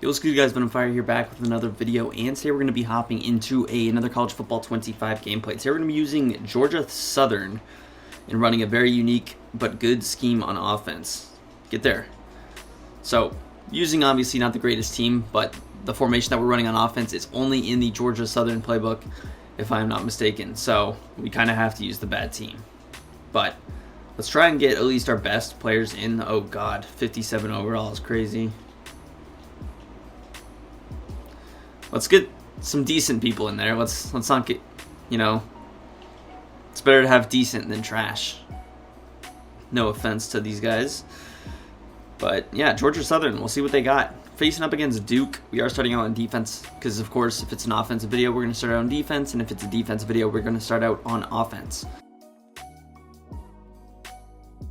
Yo, what's good, guys? Ben on Fire here, back with another video, and today we're going to be hopping into another College Football 25 gameplay. Today we're going to be using Georgia Southern and running a very unique but good scheme on offense. Get there. So, using obviously not the greatest team, but the formation that we're running on offense is only in the Georgia Southern playbook, if I'm not mistaken. So, we kind of have to use the bad team. But, let's try and get at least our best players in. Oh god, 57 overall is crazy. Let's get some decent people in there. Let's not get, it's better to have decent than trash. No offense to these guys. But yeah, Georgia Southern, we'll see what they got. Facing up against Duke, we are starting out on defense because, of course, if it's an offensive video, we're going to start out on defense, and if it's a defensive video, we're going to start out on offense.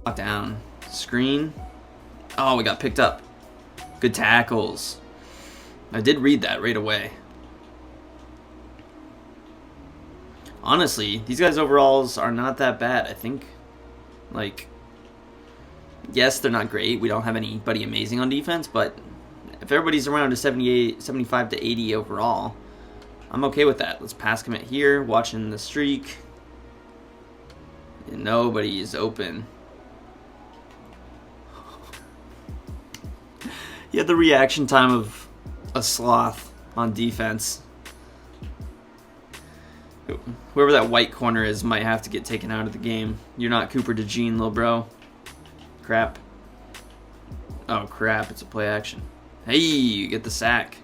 Lock down. Screen. Oh, we got picked up. Good tackles. I did read that right away. Honestly, these guys' overalls are not that bad, I think. Yes, they're not great. We don't have anybody amazing on defense, but if everybody's around a 78, 75 to 80 overall, I'm okay with that. Let's pass commit here, watching the streak. And nobody is open. You had the reaction time of a sloth on defense. Whoever that white corner is might have to get taken out of the game. You're not Cooper DeJean, little bro. Crap. Oh crap, it's a play action. Hey, you get the sack.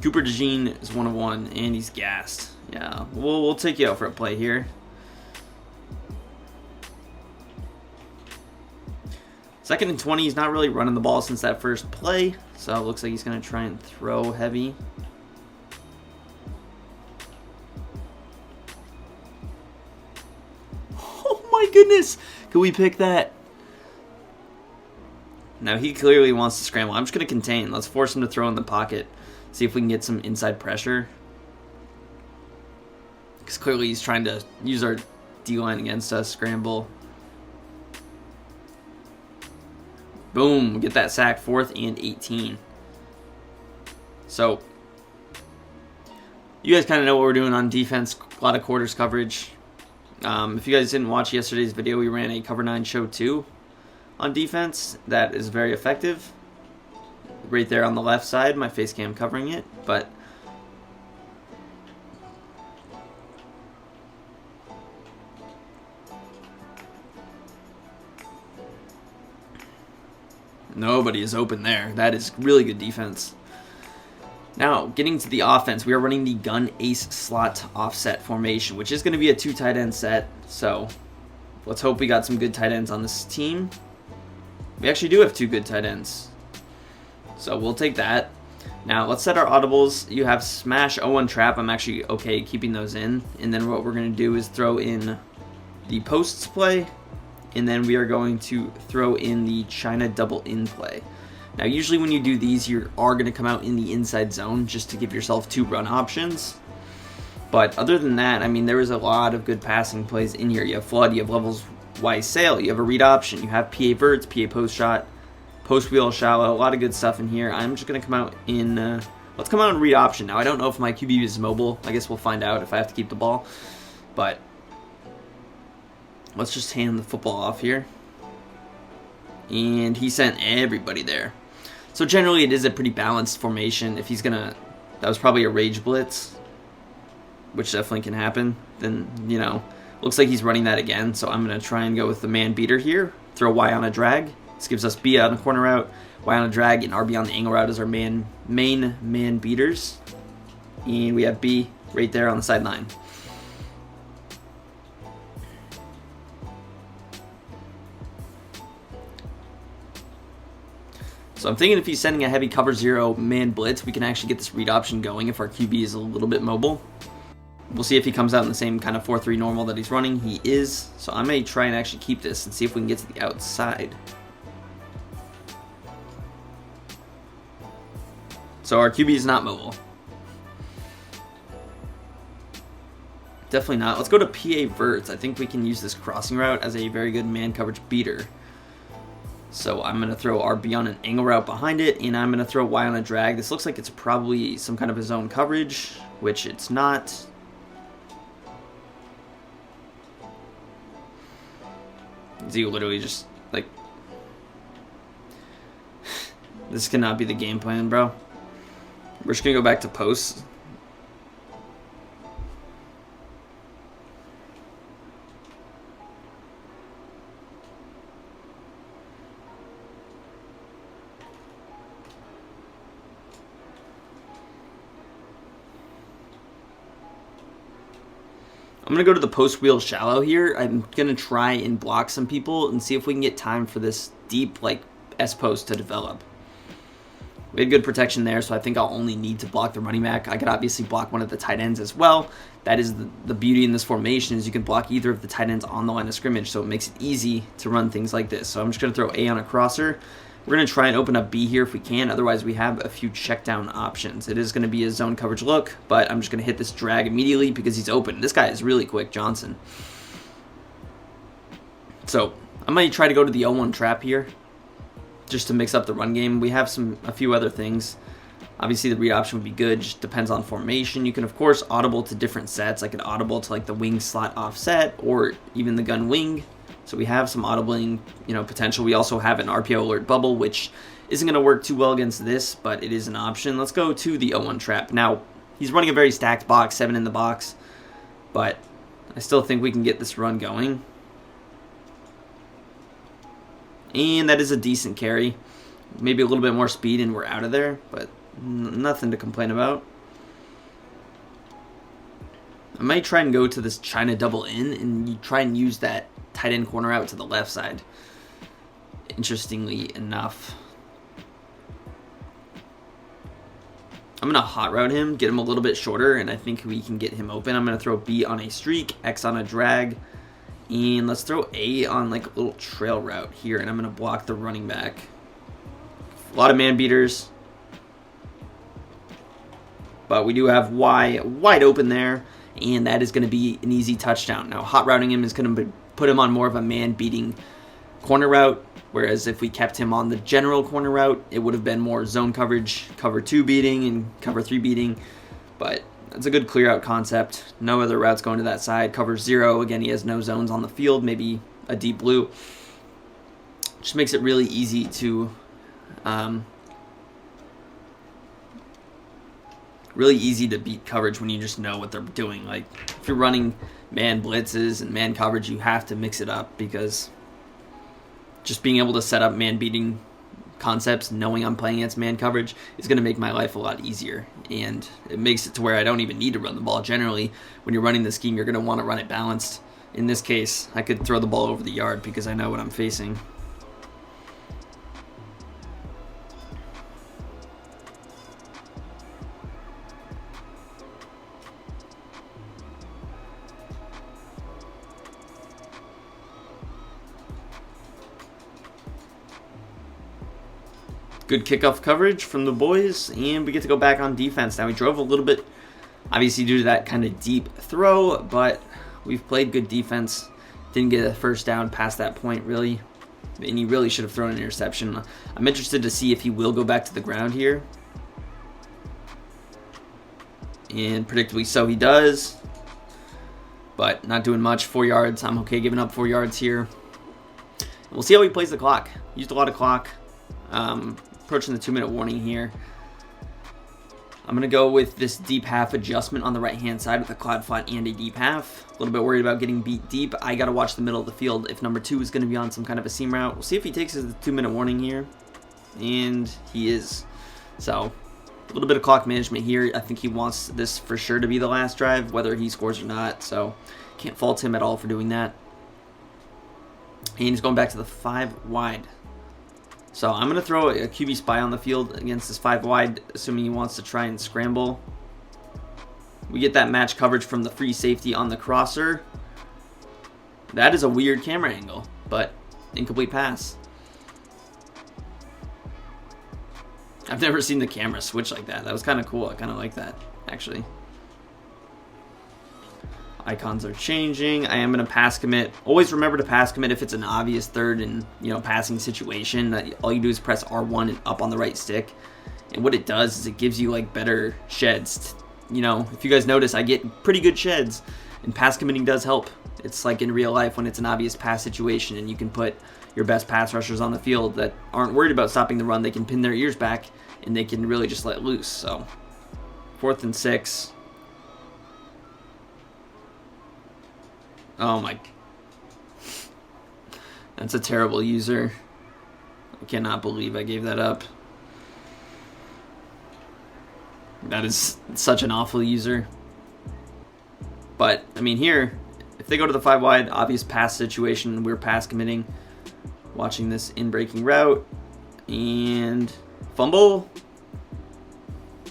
Cooper DeJean is 1 of 1 and he's gassed. Yeah, we'll take you out for a play here. Second and 20, he's not really running the ball since that first play, so it looks like he's going to try and throw heavy. Oh my goodness! Can we pick that? Now he clearly wants to scramble. I'm just going to contain. Let's force him to throw in the pocket. See if we can get some inside pressure. Because clearly he's trying to use our D-line against us. Scramble. Boom, get that sack, 4th and 18. So, you guys kind of know what we're doing on defense, a lot of quarters coverage. If you guys didn't watch yesterday's video, we ran a cover 9 show 2 on defense. That is very effective. Right there on the left side, my face cam covering it, but nobody is open there. That is really good defense. Now, getting to the offense, we are running the gun ace slot offset formation, which is going to be a 2 tight end set. So, let's hope we got some good tight ends on this team. We actually do have 2 good tight ends. So, we'll take that. Now, let's set our audibles. You have smash, 0-1 trap. I'm actually okay keeping those in. And then what we're going to do is throw in the posts play. And then we are going to throw in the China double in play. Now, usually when you do these, you are going to come out in the inside zone just to give yourself 2 run options. But other than that, I mean, there is a lot of good passing plays in here. You have flood, you have levels wise sail, you have a read option, you have PA verts, PA post shot, post wheel shallow, a lot of good stuff in here. I'm just going to come out in, let's come out and read option. Now, I don't know if my QB is mobile. I guess we'll find out if I have to keep the ball. But let's just hand the football off here. And he sent everybody there. So generally it is a pretty balanced formation. If he's going to... That was probably a rage blitz, which definitely can happen. Then, looks like he's running that again. So I'm going to try and go with the man beater here. Throw Y on a drag. This gives us B on a corner route, Y on a drag, and RB on the angle route as our main man beaters. And we have B right there on the sideline. So I'm thinking if he's sending a heavy cover 0 man blitz, we can actually get this read option going if our QB is a little bit mobile. We'll see if he comes out in the same kind of 4-3 normal that he's running. He is. So I may try and actually keep this and see if we can get to the outside. So our QB is not mobile. Definitely not. Let's go to PA verts. I think we can use this crossing route as a very good man coverage beater. So I'm going to throw RB on an angle route behind it, and I'm going to throw Y on a drag. This looks like it's probably some kind of a zone coverage, which it's not. Z literally just, like... This cannot be the game plan, bro. We're just going to go back to posts. I'm going to go to the post wheel shallow here. I'm going to try and block some people and see if we can get time for this deep, like, S-post to develop. We had good protection there, so I think I'll only need to block the running back. I could obviously block one of the tight ends as well. That is the beauty in this formation, is you can block either of the tight ends on the line of scrimmage, so it makes it easy to run things like this. So I'm just going to throw A on a crosser. We're going to try and open up B here if we can. Otherwise, we have a few check down options. It is going to be a zone coverage look, but I'm just going to hit this drag immediately because he's open. This guy is really quick, Johnson. So I might try to go to the 0-1 trap here just to mix up the run game. We have a few other things. Obviously, the read option would be good. Just depends on formation. You can, of course, audible to different sets. I could audible to like the wing slot offset or even the gun wing. So we have some audibling, potential. We also have an RPO alert bubble, which isn't going to work too well against this, but it is an option. Let's go to the 0-1 trap. Now, he's running a very stacked box, 7 in the box, but I still think we can get this run going. And that is a decent carry. Maybe a little bit more speed and we're out of there, but nothing to complain about. I might try and go to this China double in and try and use that tight end corner out to the left side. Interestingly enough, I'm going to hot route him, get him a little bit shorter, and I think we can get him open. I'm going to throw B on a streak, X on a drag, and let's throw A on like a little trail route here, and I'm going to block the running back. A lot of man beaters, but we do have Y wide open there, and that is going to be an easy touchdown. Now, hot routing him is going to put him on more of a man-beating corner route, whereas if we kept him on the general corner route, it would have been more zone coverage, cover 2 beating and cover 3 beating, but it's a good clear-out concept. No other routes going to that side. Cover 0, again, he has no zones on the field, maybe a deep blue. Just makes it really easy to beat coverage when you just know what they're doing. Like, if you're running man blitzes and man coverage, you have to mix it up, because just being able to set up man beating concepts, knowing I'm playing against man coverage, is going to make my life a lot easier. And it makes it to where I don't even need to run the ball. Generally, when you're running the scheme, you're going to want to run it balanced. In this case, I could throw the ball over the yard because I know what I'm facing. Good kickoff coverage from the boys, and we get to go back on defense. Now, we drove a little bit, obviously, due to that kind of deep throw, but we've played good defense. Didn't get a first down past that point, really, and he really should have thrown an interception. I'm interested to see if he will go back to the ground here, and predictably so he does, but not doing much. 4 yards. I'm okay giving up 4 yards here. We'll see how he plays the clock. Used a lot of clock. Approaching the 2-minute warning here. I'm going to go with this deep half adjustment on the right-hand side with a cloud flat and a deep half. A little bit worried about getting beat deep. I got to watch the middle of the field if number 2 is going to be on some kind of a seam route. We'll see if he takes his 2-minute warning here. And he is. So, a little bit of clock management here. I think he wants this for sure to be the last drive, whether he scores or not. So, can't fault him at all for doing that. And he's going back to the 5 wide. So I'm going to throw a QB spy on the field against this 5 wide, assuming he wants to try and scramble. We get that match coverage from the free safety on the crosser. That is a weird camera angle, but incomplete pass. I've never seen the camera switch like that. That was kind of cool. I kind of like that, actually. icons are changing. I am going to pass commit. Always remember to pass commit if it's an obvious third and passing situation. That all you do is press R1 and up on the right stick, and what it does is it gives you like better sheds. If you guys notice, I get pretty good sheds, and pass committing does help. It's like in real life when it's an obvious pass situation, and you can put your best pass rushers on the field that aren't worried about stopping the run. They can pin their ears back, and they can really just let loose. So 4th and 6. Oh my. That's a terrible user. I cannot believe I gave that up. That is such an awful user. But, I mean, here, if they go to the 5 wide, obvious pass situation, we're pass committing. Watching this in breaking route. And fumble.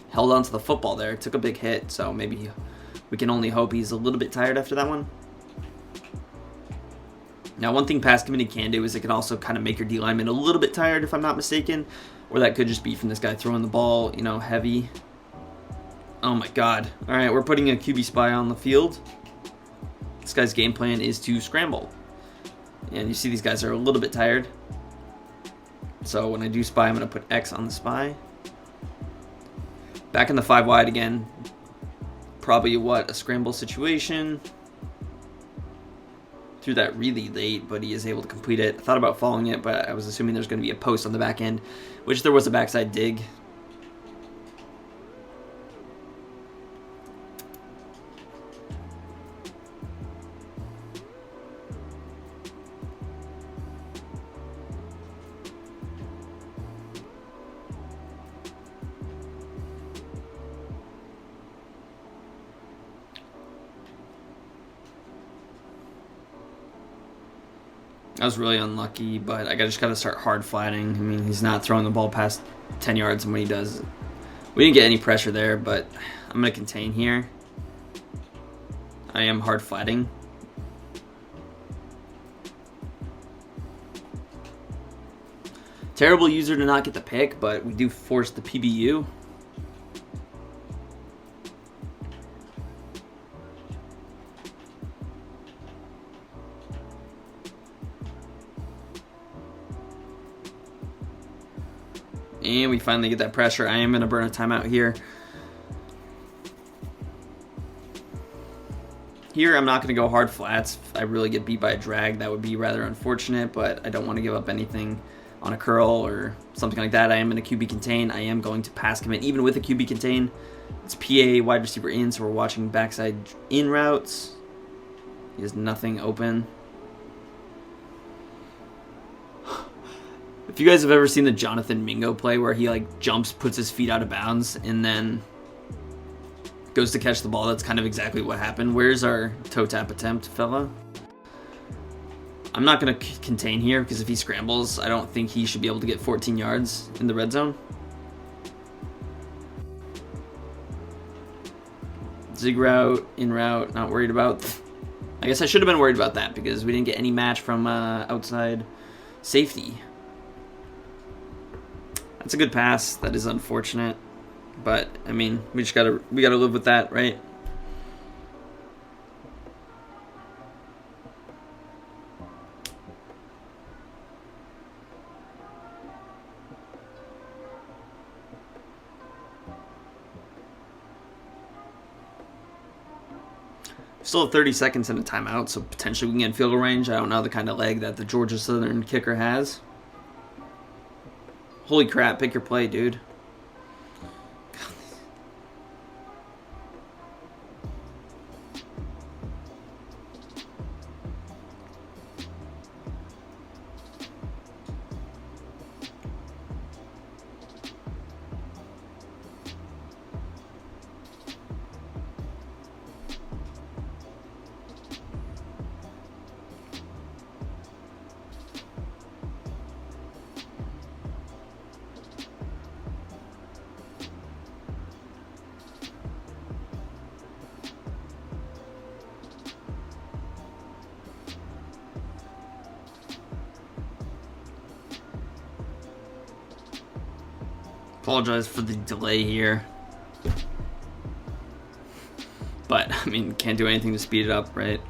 Held onto the football there. Took a big hit, so maybe we can only hope he's a little bit tired after that one. Now, one thing pass committing can do is it can also kind of make your D lineman a little bit tired, if I'm not mistaken. Or that could just be from this guy throwing the ball, heavy. Oh my god. All right, we're putting a QB spy on the field. This guy's game plan is to scramble. And you see these guys are a little bit tired. So when I do spy, I'm going to put X on the spy. Back in the 5 wide again. Probably a scramble situation. Threw that really late, but he is able to complete it. I thought about following it, but I was assuming there's going to be a post on the back end, which there was a backside dig. I was really unlucky, but I just got to start hard flatting. I mean, he's not throwing the ball past 10 yards, and when he does, we didn't get any pressure there, but I'm going to contain here. I am hard flatting. Terrible user to not get the pick, but we do force the PBU. And we finally get that pressure. I am going to burn a timeout here. Here, I'm not going to go hard flats. If I really get beat by a drag, that would be rather unfortunate, but I don't want to give up anything on a curl or something like that. I am going to QB contain. I am going to pass commit. Even with a QB contain, it's PA wide receiver in, so we're watching backside in routes. He has nothing open. If you guys have ever seen the Jonathan Mingo play where he jumps, puts his feet out of bounds, and then goes to catch the ball, that's kind of exactly what happened. Where's our toe tap attempt, fella? I'm not going to contain here because if he scrambles, I don't think he should be able to get 14 yards in the red zone. Zig route, in route, not worried about. I guess I should have been worried about that because we didn't get any match from outside safety. That's a good pass. That is unfortunate, but I mean, we gotta live with that, right? Still have 30 seconds in a timeout, so potentially we can get in field goal range. I don't know the kind of leg that the Georgia Southern kicker has. Holy crap, pick your play, dude. Apologize for the delay here. But, I mean, can't do anything to speed it up, right?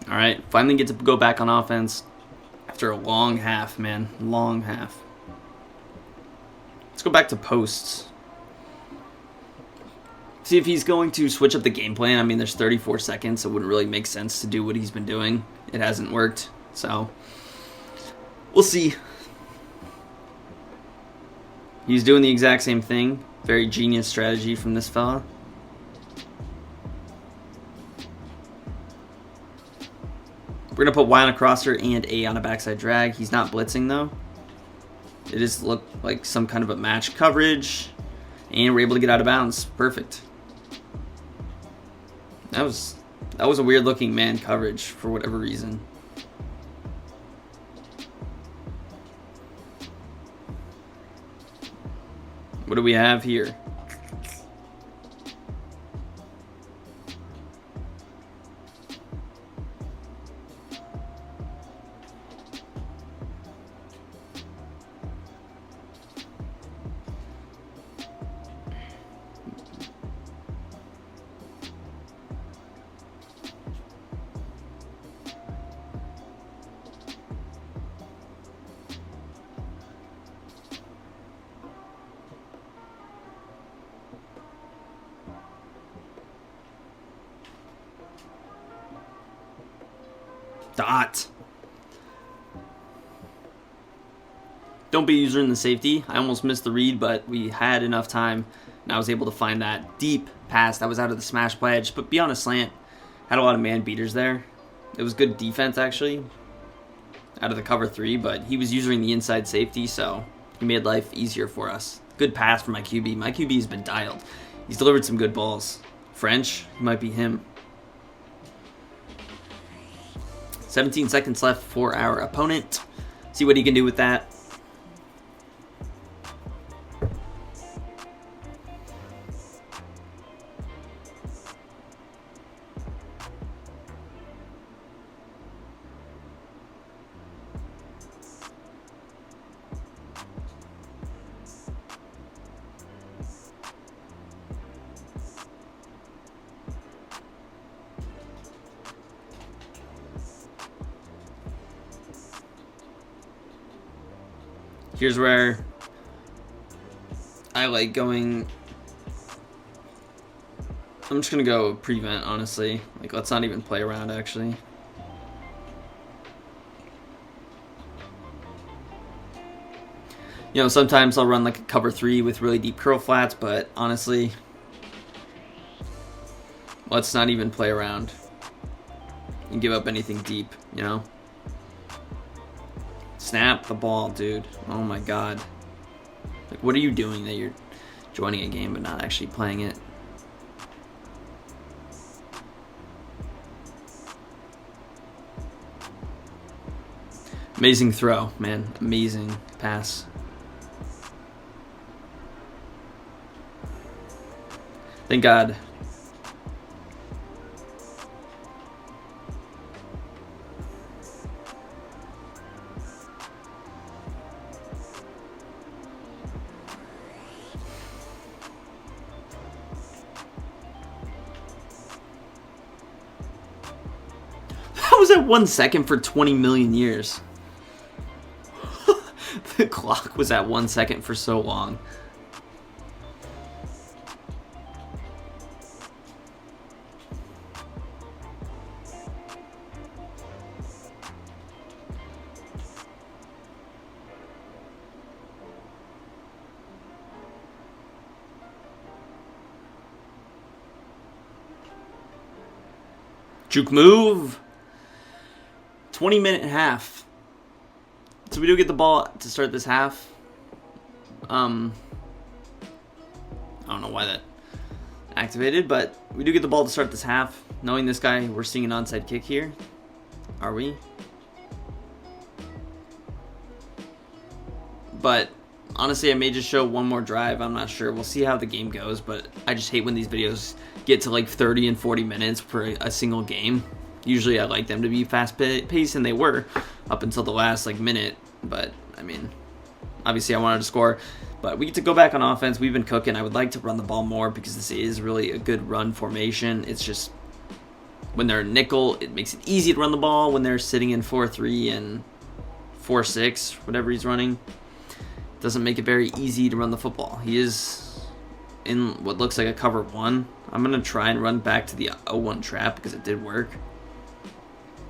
Alright, finally get to go back on offense after a long half, man. Long half. Let's go back to posts. See if he's going to switch up the game plan. I mean, there's 34 seconds, so it wouldn't really make sense to do what he's been doing. It hasn't worked, so we'll see. He's doing the exact same thing. Very genius strategy from this fella. We're going to put Y on a crosser and A on a backside drag. He's not blitzing, though. It just looked like some kind of a match coverage. And we're able to get out of bounds. Perfect. That was a weird-looking man coverage for whatever reason. What do we have here? Dot. Don't be using the safety. I almost missed the read, but we had enough time, and I was able to find that deep pass that was out of the smash play. I just put B on a slant. Had a lot of man beaters there. It was good defense, actually, out of the cover 3, but he was using the inside safety, so he made life easier for us. Good pass from my QB. My QB's been dialed. He's delivered some good balls. French, he might be him. 17 seconds left for our opponent. See what he can do with that. Here's where I like going. I'm just going to go prevent, honestly. Like, let's not even play around, actually. You know, sometimes I'll run like a cover 3 with really deep curl flats, but honestly, let's not even play around and give up anything deep, you know? Snap the ball, dude. Oh my god. Like, what are you doing that you're joining a game but not actually playing it? Amazing throw, man. Amazing pass. Thank God. How was that 1 second for 20 million years? The clock was at 1 second for so long. Juke move. 20-minute half. So we do get the ball to start this half. I don't know why that activated, but we do get the ball to start this half. Knowing this guy, we're seeing an onside kick here. Are we? But Honestly, I may just show one more drive. I'm not sure. We'll see how the game goes, but I just hate when these videos get to like 30 and 40 minutes for a single game. Usually I like them to be fast paced, and they were up until the last like minute. But I mean, obviously I wanted to score. But we get to go back on offense. We've been cooking. I would like to run the ball more because this is really a good run formation. It's just when they're nickel, it makes it easy to run the ball. When they're sitting in 4-3 and 4-6, whatever he's running, it doesn't make it very easy to run the football. He is in what looks like a cover 1. I'm going to try and run back to the 0-1 trap because it did work.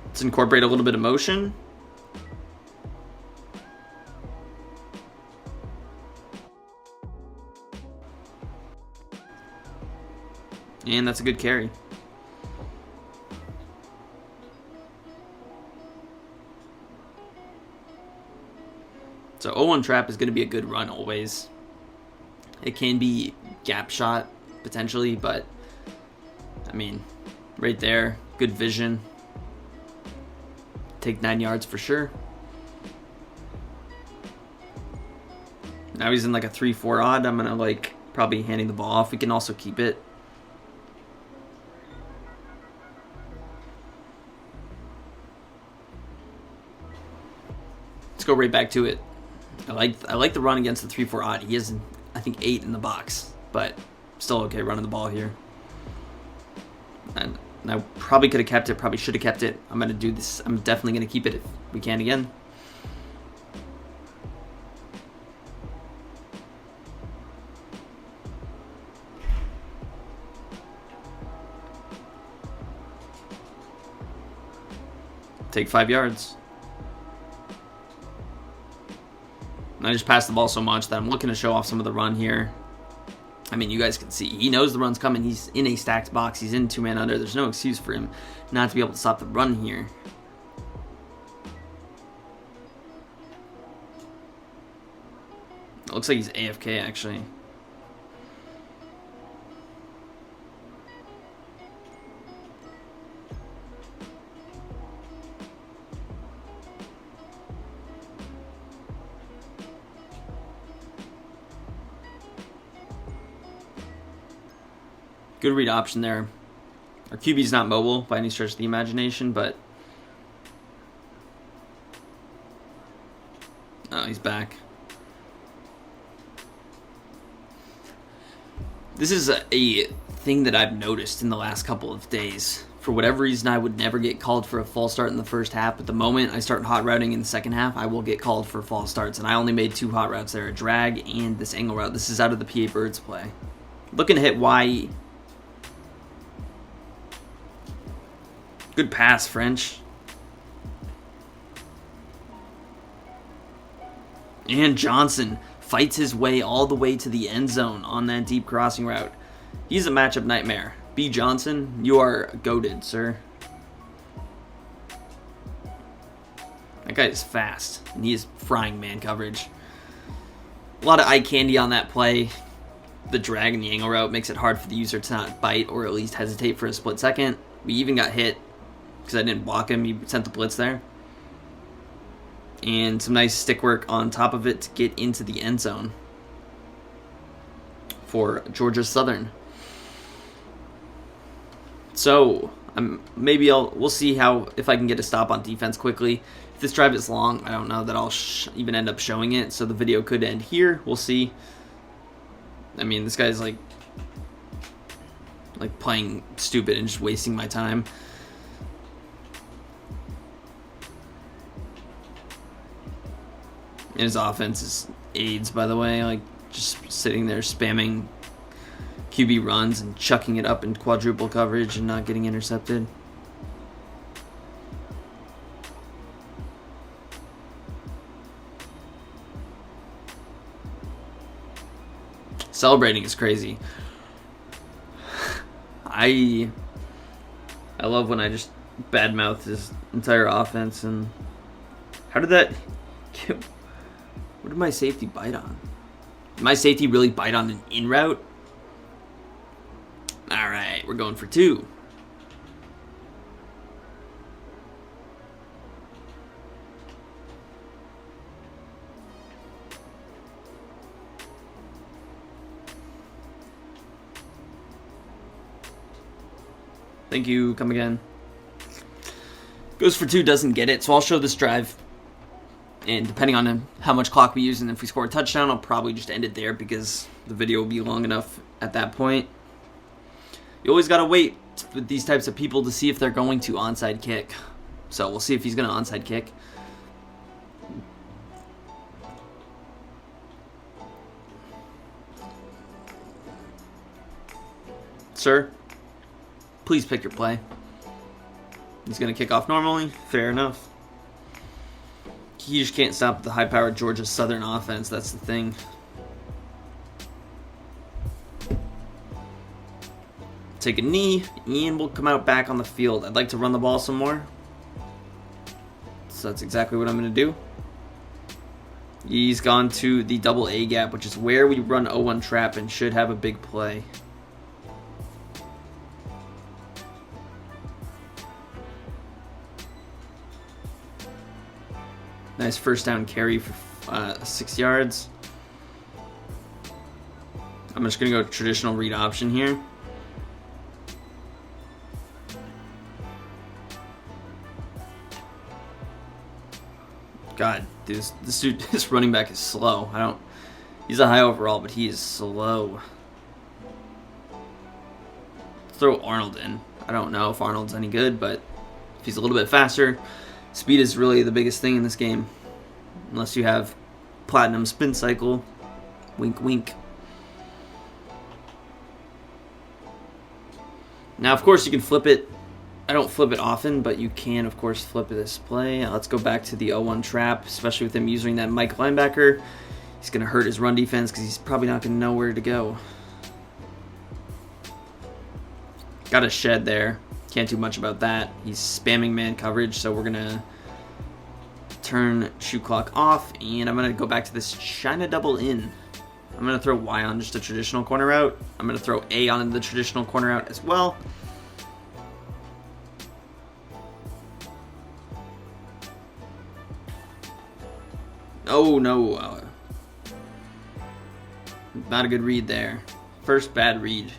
Let's incorporate a little bit of motion. And that's a good carry. So 0-1 trap is going to be a good run always. It can be gap shot potentially, but I mean, right there, good vision. Take 9 yards for sure. Now he's in like a 3-4 odd. I'm going to like probably handing the ball off. We can also keep it. Let's go right back to it. I like the run against the 3-4 odd. He has, I think, 8 in the box, but still okay running the ball here. And I probably could have kept it, probably should have kept it. I'm going to do this. I'm definitely going to keep it if we can again. Take 5 yards. I just passed the ball so much that I'm looking to show off some of the run here. I mean, you guys can see. He knows the run's coming. He's in a stacked box. He's in 2-man under. There's no excuse for him not to be able to stop the run here. It looks like he's AFK, actually. Good read option there. Our QB's not mobile by any stretch of the imagination, but oh, he's back. This is a thing that I've noticed in the last couple of days. For whatever reason, I would never get called for a false start in the first half, but the moment I start hot routing in the second half, I will get called for false starts, and I only made 2 hot routes there, a drag and this angle route. This is out of the PA Birds play. Looking to hit YE. Good pass, French. And Johnson fights his way all the way to the end zone on that deep crossing route. He's a matchup nightmare. B. Johnson, you are goated, sir. That guy is fast, and he is frying man coverage. A lot of eye candy on that play. The drag and the angle route makes it hard for the user to not bite or at least hesitate for a split second. We even got hit because I didn't block him. He sent the blitz there. And some nice stick work on top of it to get into the end zone for Georgia Southern. So we'll see how if I can get a stop on defense quickly. If this drive is long, I don't know that I'll even end up showing it. So the video could end here. We'll see. I mean, this guy's like playing stupid and just wasting my time. And his offense is AIDS, by the way, like just sitting there spamming QB runs and chucking it up in quadruple coverage and not getting intercepted. Celebrating is crazy. I love when I just badmouth his entire offense. And how did that... What did my safety bite on? Did my safety really bite on an in route? Alright, we're going for 2. Thank you. Come again. Goes for 2, doesn't get it. So I'll show this drive. And depending on how much clock we use and if we score a touchdown, I'll probably just end it there because the video will be long enough at that point. You always got to wait with these types of people to see if they're going to onside kick. So we'll see if he's going to onside kick. Sir, please pick your play. He's going to kick off normally. Fair enough. You just can't stop the high-powered Georgia Southern offense. That's the thing. Take a knee. Ian will come out back on the field. I'd like to run the ball some more. So that's exactly what I'm going to do. He's gone to the double A gap, which is where we run 0-1 trap and should have a big play. Nice first down carry for 6 yards. I'm just going to go traditional read option here. God, dude, this dude, this running back is slow. He's a high overall, but he is slow. Throw Arnold in. I don't know if Arnold's any good, but if he's a little bit faster, speed is really the biggest thing in this game. Unless you have platinum spin cycle. Wink, wink. Now, of course, you can flip it. I don't flip it often, but you can, of course, flip this play. Let's go back to the 0-1 trap, especially with him using that Mike linebacker. He's going to hurt his run defense because he's probably not going to know where to go. Got a shed there. Can't do much about that. He's spamming man coverage, so we're going to turn shoot clock off, and I'm going to go back to this China double in. I'm going to throw Y on just a traditional corner route. I'm going to throw A on the traditional corner route as well. Oh, no. Not a good read there. First bad read.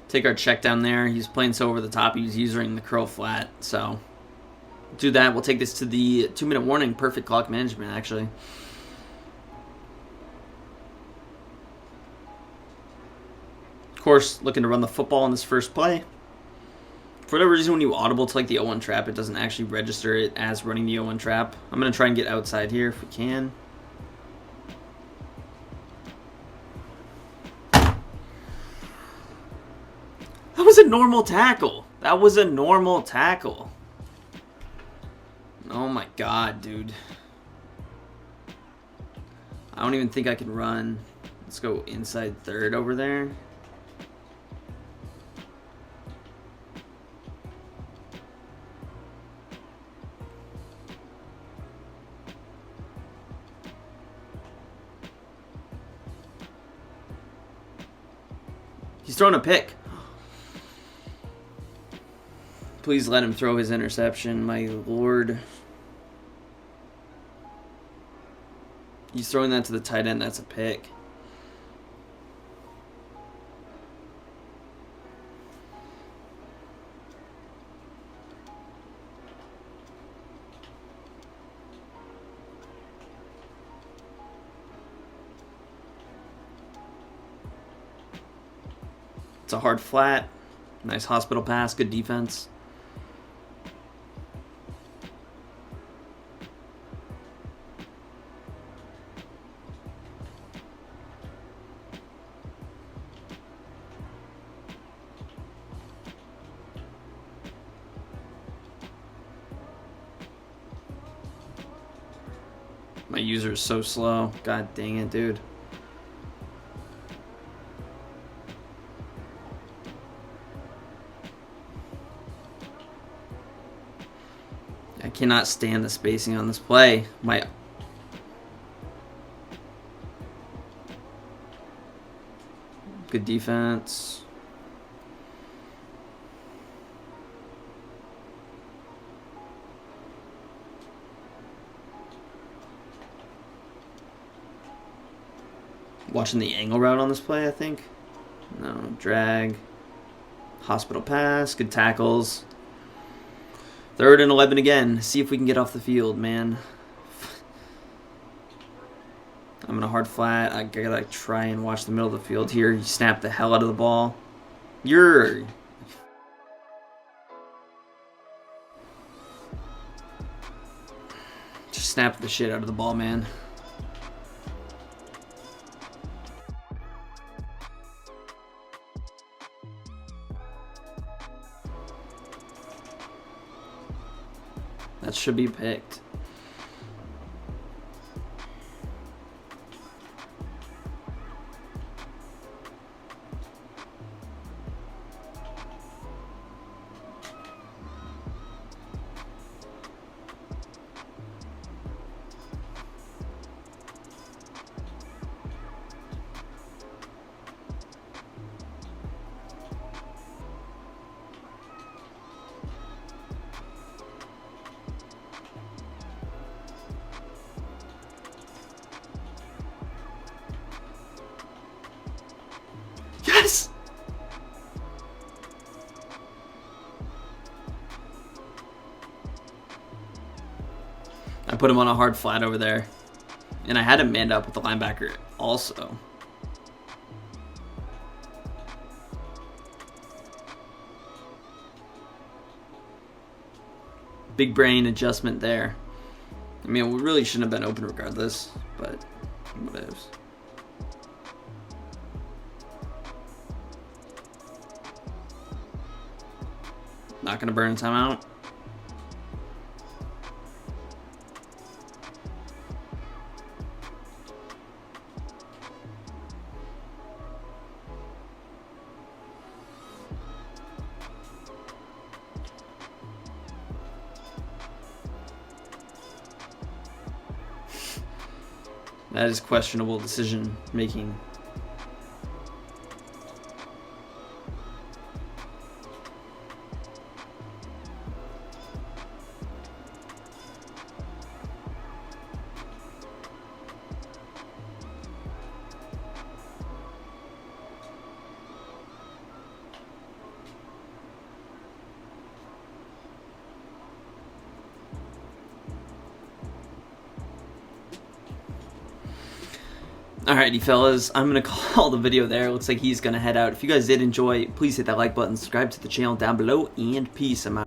Take our check down there. He's playing so over the top. He was using the curl flat. So do that. We'll take this to the 2-minute warning. Perfect clock management, actually. Of course, looking to run the football on this first play. For whatever reason, when you audible to like the 0-1 trap, it doesn't actually register it as running the 0-1 trap. I'm going to try and get outside here if we can. That was a normal tackle. That was a normal tackle. Oh my god, dude. I don't even think I can run. Let's go inside third over there. He's throwing a pick. Please let him throw his interception, my lord. He's throwing that to the tight end. That's a pick. It's a hard flat. Nice hospital pass. Good defense. My user is so slow. God dang it, dude. I cannot stand the spacing on this play. Good defense. Watching the angle route on this play, I think. No, drag. Hospital pass. Good tackles. 3rd and 11 again. See if we can get off the field, man. I'm in a hard flat. I gotta try and watch the middle of the field here. You snap the hell out of the ball. Just snap the shit out of the ball, man. That should be picked. Yes! I put him on a hard flat over there. And I had him manned up with the linebacker also. Big brain adjustment there. I mean, we really shouldn't have been open regardless, but whatever. Not going to burn a timeout. That is questionable decision making. Alrighty, fellas, I'm going to call the video there. Looks like he's going to head out. If you guys did enjoy, please hit that like button, subscribe to the channel down below, and peace. I'm out.